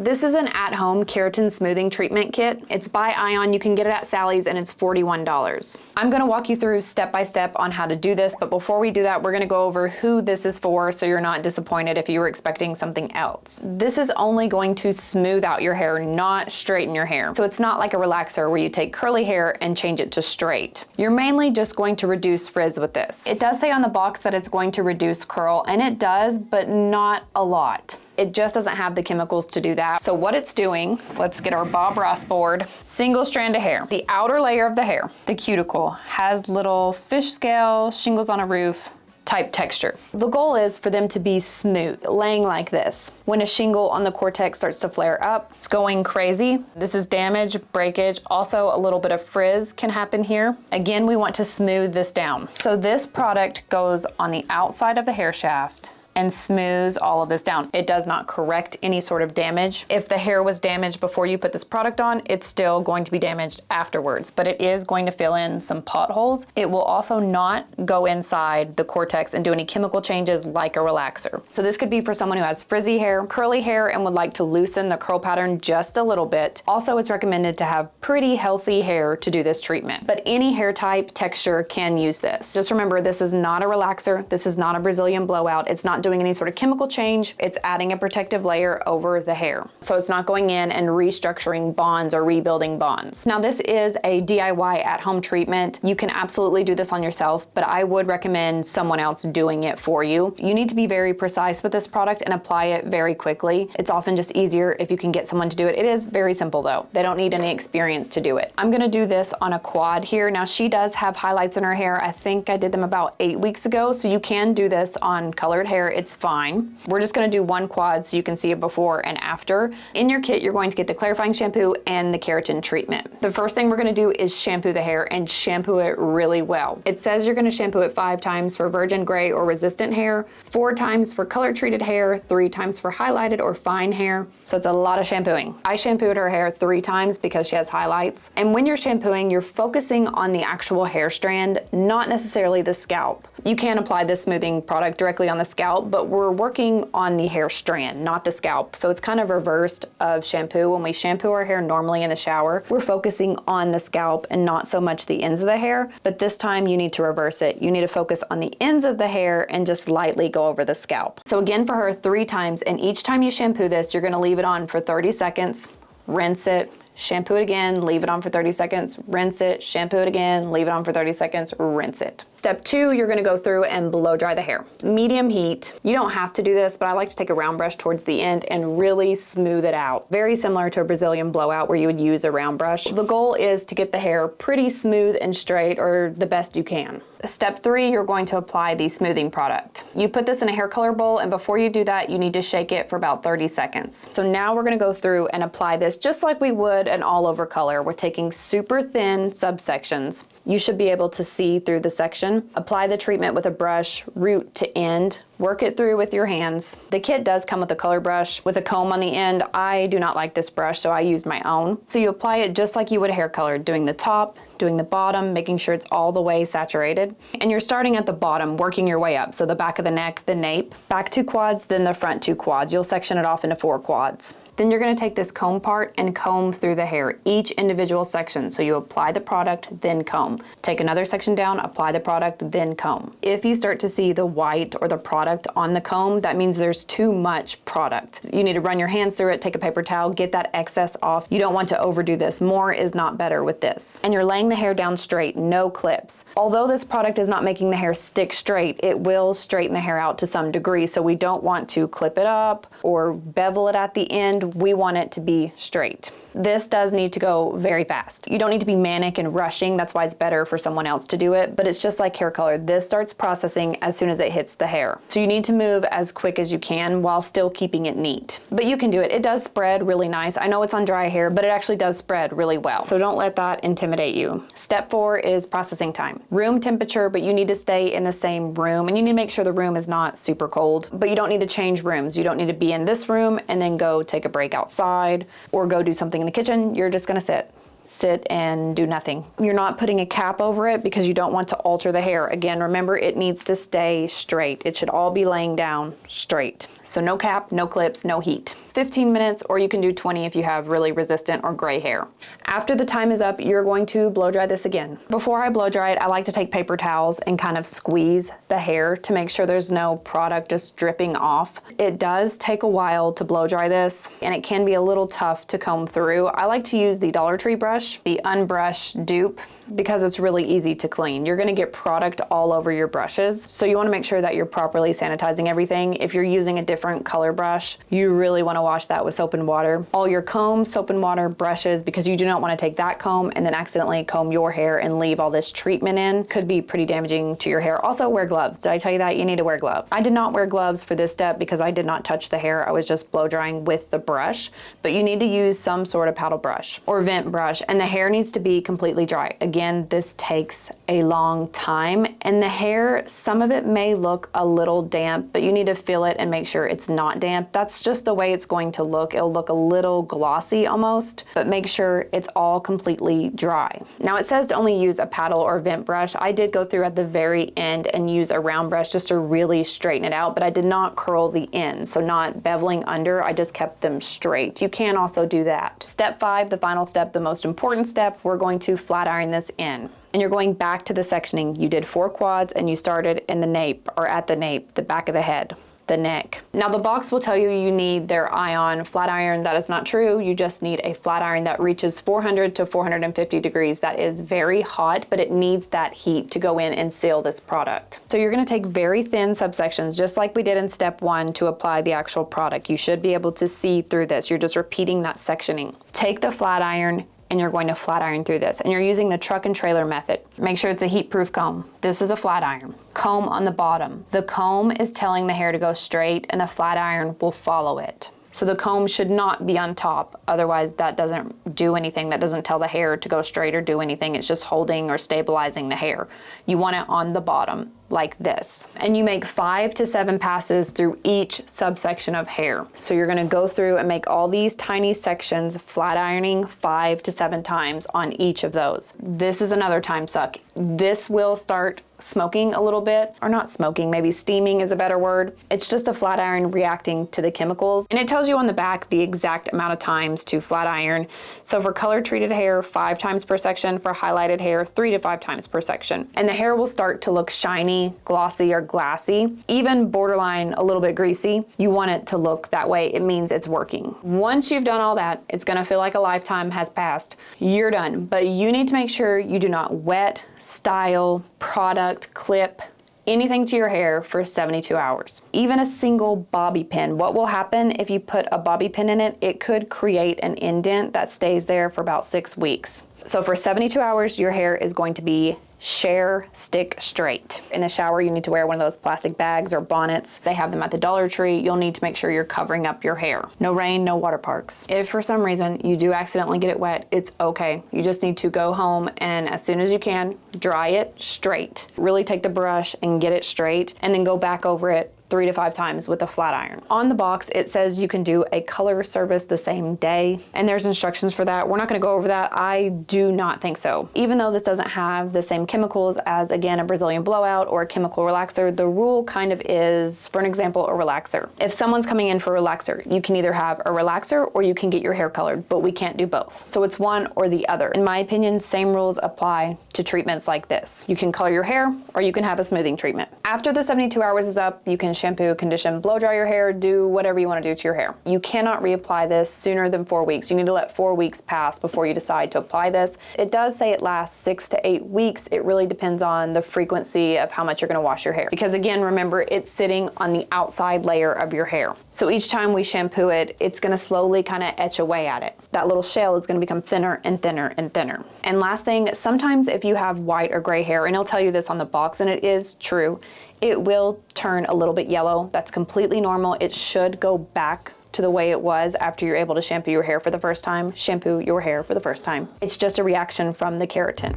This is an at-home keratin smoothing treatment kit. It's by Ion. You can get it at Sally's and it's $41. I'm gonna walk you through step by step on how to do this, but before we do that, we're gonna go over who this is for so you're not disappointed if you were expecting something else. This is only going to smooth out your hair, not straighten your hair. So it's not like a relaxer where you take curly hair and change it to straight. You're mainly just going to reduce frizz with this. It does say on the box that it's going to reduce curl, and it does, but not a lot. It just doesn't have the chemicals to do that. So what it's doing, let's get our Bob Ross board. Single strand of hair. The outer layer of the hair, the cuticle, has little fish scale, shingles on a roof type texture. The goal is for them to be smooth, laying like this. When a shingle on the cortex starts to flare up, it's going crazy. This is damage, breakage, also a little bit of frizz can happen here. Again, we want to smooth this down. So this product goes on the outside of the hair shaft and smooths all of this down. It does not correct any sort of damage. If the hair was damaged before you put this product on, it's still going to be damaged afterwards, but it is going to fill in some potholes. It will also not go inside the cortex and do any chemical changes like a relaxer. So this could be for someone who has frizzy hair, curly hair, and would like to loosen the curl pattern just a little bit. Also, it's recommended to have pretty healthy hair to do this treatment, but any hair type, texture can use this. Just remember, this is not a relaxer. This is not a Brazilian blowout. It's not doing any sort of chemical change. It's adding a protective layer over the hair. So it's not going in and restructuring bonds or rebuilding bonds. Now this is a DIY at-home treatment. You can absolutely do this on yourself, but I would recommend someone else doing it for you. You need to be very precise with this product and apply it very quickly. It's often just easier if you can get someone to do it. It is very simple though. They don't need any experience to do it. I'm gonna do this on a quad here. Now she does have highlights in her hair. I think I did them about 8 weeks ago, so you can do this on colored hair. It's fine. We're just gonna do one quad so you can see it before and after. In your kit, you're going to get the clarifying shampoo and the keratin treatment. The first thing we're gonna do is shampoo the hair and shampoo it really well. It says you're gonna shampoo it 5 times for virgin, gray, or resistant hair, 4 times for color treated hair, 3 times for highlighted or fine hair. So it's a lot of shampooing. I shampooed her hair 3 times because she has highlights. And when you're shampooing, you're focusing on the actual hair strand, not necessarily the scalp. You can apply this smoothing product directly on the scalp, but we're working on the hair strand, not the scalp. So it's kind of reversed of shampoo. When we shampoo our hair normally in the shower, we're focusing on the scalp and not so much the ends of the hair. But this time you need to reverse it. You need to focus on the ends of the hair and just lightly go over the scalp. So again, for her 3 times, and each time you shampoo this, you're gonna leave it on for 30 seconds, rinse it, shampoo it again, leave it on for 30 seconds, rinse it, shampoo it again, leave it on for 30 seconds, rinse it. Step 2, you're gonna go through and blow dry the hair. Medium heat. You don't have to do this, but I like to take a round brush towards the end and really smooth it out. Very similar to a Brazilian blowout where you would use a round brush. The goal is to get the hair pretty smooth and straight, or the best you can. Step 3, you're going to apply the smoothing product. You put this in a hair color bowl, and before you do that, you need to shake it for about 30 seconds. So now we're gonna go through and apply this just like we would an all over color. We're taking super thin subsections. You should be able to see through the section. Apply the treatment with a brush, root to end. Work it through with your hands. The kit does come with a color brush with a comb on the end. I do not like this brush, so I used my own. So you apply it just like you would a hair color, doing the top, doing the bottom, making sure it's all the way saturated. And you're starting at the bottom, working your way up. So the back of the neck, the nape, back 2 quads, then the front 2 quads. You'll section it off into 4 quads. Then you're gonna take this comb part and comb through the hair, each individual section. So you apply the product, then comb. Take another section down, apply the product, then comb. If you start to see the white or the product on the comb, that means there's too much product. You need to run your hands through it, take a paper towel, get that excess off. You don't want to overdo this. More is not better with this. And you're laying the hair down straight, no clips. Although this product is not making the hair stick straight, it will straighten the hair out to some degree. So we don't want to clip it up or bevel it at the end. We want it to be straight. This does need to go very fast. You don't need to be manic and rushing. That's why it's better for someone else to do it, but it's just like hair color. This starts processing as soon as it hits the hair. So you need to move as quick as you can while still keeping it neat. But you can do it. It does spread really nice. I know it's on dry hair, but it actually does spread really well. So don't let that intimidate you. Step 4 is processing time. Room temperature, but you need to stay in the same room, and you need to make sure the room is not super cold, but you don't need to change rooms. You don't need to be in this room and then go take a break outside or go do something in the kitchen. You're just gonna sit and do nothing. You're not putting a cap over it because you don't want to alter the hair. Again, remember, it needs to stay straight. It should all be laying down straight. So no cap, no clips, no heat. 15 minutes, or you can do 20 if you have really resistant or gray hair. After the time is up, you're going to blow dry this again. Before I blow dry it, I like to take paper towels and kind of squeeze the hair to make sure there's no product just dripping off. It does take a while to blow dry this, and it can be a little tough to comb through. I like to use the Dollar Tree brush, the unbrushed dupe, because it's really easy to clean. You're gonna get product all over your brushes, so you wanna make sure that you're properly sanitizing everything. If you're using a different color brush, you really wanna wash that with soap and water. All your combs, soap and water, brushes, because you do not wanna take that comb and then accidentally comb your hair and leave all this treatment in. Could be pretty damaging to your hair. Also, wear gloves. Did I tell you that? You need to wear gloves. I did not wear gloves for this step because I did not touch the hair. I was just blow drying with the brush, but you need to use some sort of paddle brush or vent brush, and the hair needs to be completely dry. Again, this takes a long time, and the hair, some of it may look a little damp, but you need to feel it and make sure it's not damp. That's just the way it's going to look. It'll look a little glossy almost, but make sure it's all completely dry. Now it says to only use a paddle or vent brush. I did go through at the very end and use a round brush just to really straighten it out, but I did not curl the ends, so not beveling under. I just kept them straight. You can also do that. Step 5, the final step, the most important step, we're going to flat iron this in. And you're going back to the sectioning. You did 4 quads and you started in the nape, or at the nape, the back of the head, the neck. Now the box will tell you you need their ion flat iron. That is not true. You just need a flat iron that reaches 400 to 450 degrees. That is very hot, but it needs that heat to go in and seal this product. So you're gonna take very thin subsections, just like we did in step 1 to apply the actual product. You should be able to see through this. You're just repeating that sectioning. Take the flat iron, and you're going to flat iron through this. And you're using the truck and trailer method. Make sure it's a heat-proof comb. This is a flat iron. Comb on the bottom. The comb is telling the hair to go straight, and the flat iron will follow it. So the comb should not be on top, otherwise that doesn't do anything. That doesn't tell the hair to go straight or do anything. It's just holding or stabilizing the hair. You want it on the bottom, like this. And you make 5 to 7 passes through each subsection of hair. So you're gonna go through and make all these tiny sections, flat ironing 5 to 7 times on each of those. This is another time suck. This will start smoking a little bit, or not smoking, maybe steaming is a better word. It's just a flat iron reacting to the chemicals. And it tells you on the back the exact amount of times to flat iron. So for color treated hair, 5 times per section. For highlighted hair, 3 to 5 times per section. And the hair will start to look shiny, glossy, or glassy, even borderline a little bit greasy. You want it to look that way. It means it's working. Once you've done all that, it's gonna feel like a lifetime has passed. You're done, but you need to make sure you do not wet, style, product, clip, anything to your hair for 72 hours. Even a single bobby pin. What will happen if you put a bobby pin in it? It could create an indent that stays there for about 6 weeks. So for 72 hours, your hair is going to be shear stick straight. In the shower, you need to wear one of those plastic bags or bonnets. They have them at the Dollar Tree. You'll need to make sure you're covering up your hair. No rain, no water parks. If for some reason you do accidentally get it wet, it's okay. You just need to go home and as soon as you can, dry it straight. Really take the brush and get it straight, and then go back over it 3 to 5 times with a flat iron. On the box, it says you can do a color service the same day, and there's instructions for that. We're not gonna go over that. I do not think so. Even though this doesn't have the same chemicals as, again, a Brazilian blowout or a chemical relaxer, the rule kind of is, for an example, a relaxer. If someone's coming in for a relaxer, you can either have a relaxer or you can get your hair colored, but we can't do both. So it's one or the other. In my opinion, same rules apply to treatments like this. You can color your hair or you can have a smoothing treatment. After the 72 hours is up, you can shampoo, condition, blow dry your hair, do whatever you want to do to your hair. You cannot reapply this sooner than 4 weeks. You need to let 4 weeks pass before you decide to apply this. It does say it lasts 6 to 8 weeks. It really depends on the frequency of how much you're going to wash your hair. Because again, remember, it's sitting on the outside layer of your hair. So each time we shampoo it, it's going to slowly kind of etch away at it. That little shell is going to become thinner and thinner and thinner. And last thing, sometimes if you have white or gray hair, and it'll tell you this on the box, and it is true, it will turn a little bit yellow. That's completely normal. It should go back to the way it was after you're able to shampoo your hair for the first time. Shampoo your hair for the first time. It's just a reaction from the keratin.